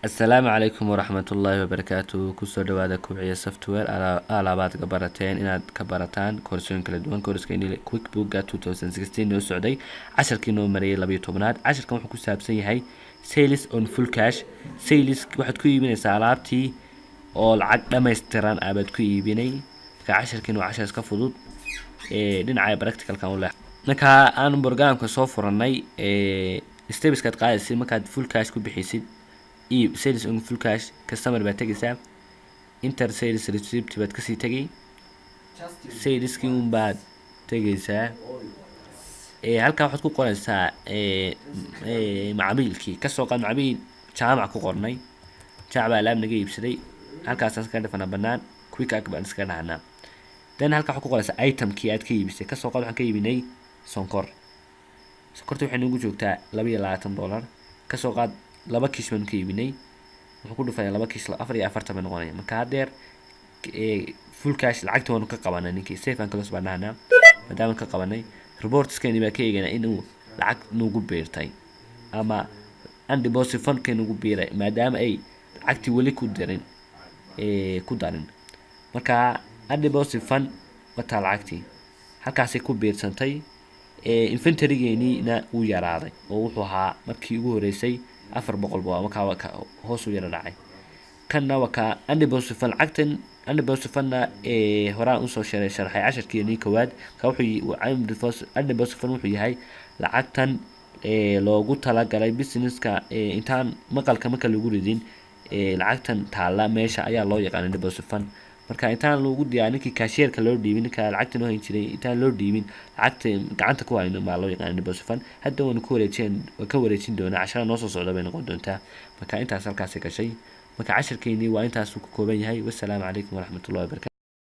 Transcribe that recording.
السلام عليكم ورحمة الله وبركاته. كسر دوادا كوبعية سوفتوير على بعض كبرتين إن كبرتان كورسين كلا دوان كورس كإني كويك بوجا 2016 نو سعودي 10 كيلو مريء لبي تومنات 10 كم حكوا سابسين هاي سيلز اون فول كاش سيلز واحد كوي بين سالابتي أو العقد ما يستران أبد كوي بيني ك10 كيلو 10 كفضوض دين عاي براكتيكال كان ولا نكا أنا برجعهم كصوفر الناي ستيبس كات قاعد سي ما كاد فول كاش كوي بحيسيد سيلز اون فول كاش كاستمر بaa tagaysaa inter sales receipt baad kasii tagay saleski un baad tagaysaa halkaa waxaad ku qoraysaa macaamiilkii kasoo qaad macaamiil jaamac ku qornay jaamac baa alaab naga iibsaday halkaasaan iskaga dhafana bannaan quick act baan iskaga dhahnaa then halkaa waxaad ku qoraysaa itemkii aad ka iibisay kasoo qaad waxaan ka iibinay sonkor sonkorta waxay nagu joogtaa $22 kasoo qaad laba kiish baan ka iibinay wuxuu ku dhufayaa laba kiish 44 baan noqonaya marka hadeer full cash lacagta waan ka qabanay ninkii safe aan kala soo banaanaa maadaama ka qabanay reportskeeni baa ka eegana inuu lacag nagu beertay ama and deposit fund keenu ugu beeray maadaama ay lacagtii wali ku darin marka and deposit fund wata lacagtii halkaasay ku beersantay inventory-geeniina uu yaraaday oo wuxuu ahaa markii ugu horeysay 400 baa markaa hoos u yara dhacay kanna waka undeposifan lacagtan undeposifana horaan u soo sharaxay 10 koowaad ka wuxuu undeposifan wuxuu yahay lacagtan loogu talagalay businesska intaan maqalka marka lagu ridin lacagtan taala meesha ayaa loo yaqaan undeposifan marka intaan lagu diyaarinki cashier-ka loo dhiibin ka lacagtan oo jiray intaan loo dhiibin lacagta gacanta ku hayno ma loo yaqaan deposit hadda waan ku wareejin doonaa 10 noo soo socda bay noqon doontaa marka intaas halkaas ka gashay marka 10 keeni waa intaas ku kooban yahay. Wassalaamu calaykum waraxmatullaahi wabarakaatuh.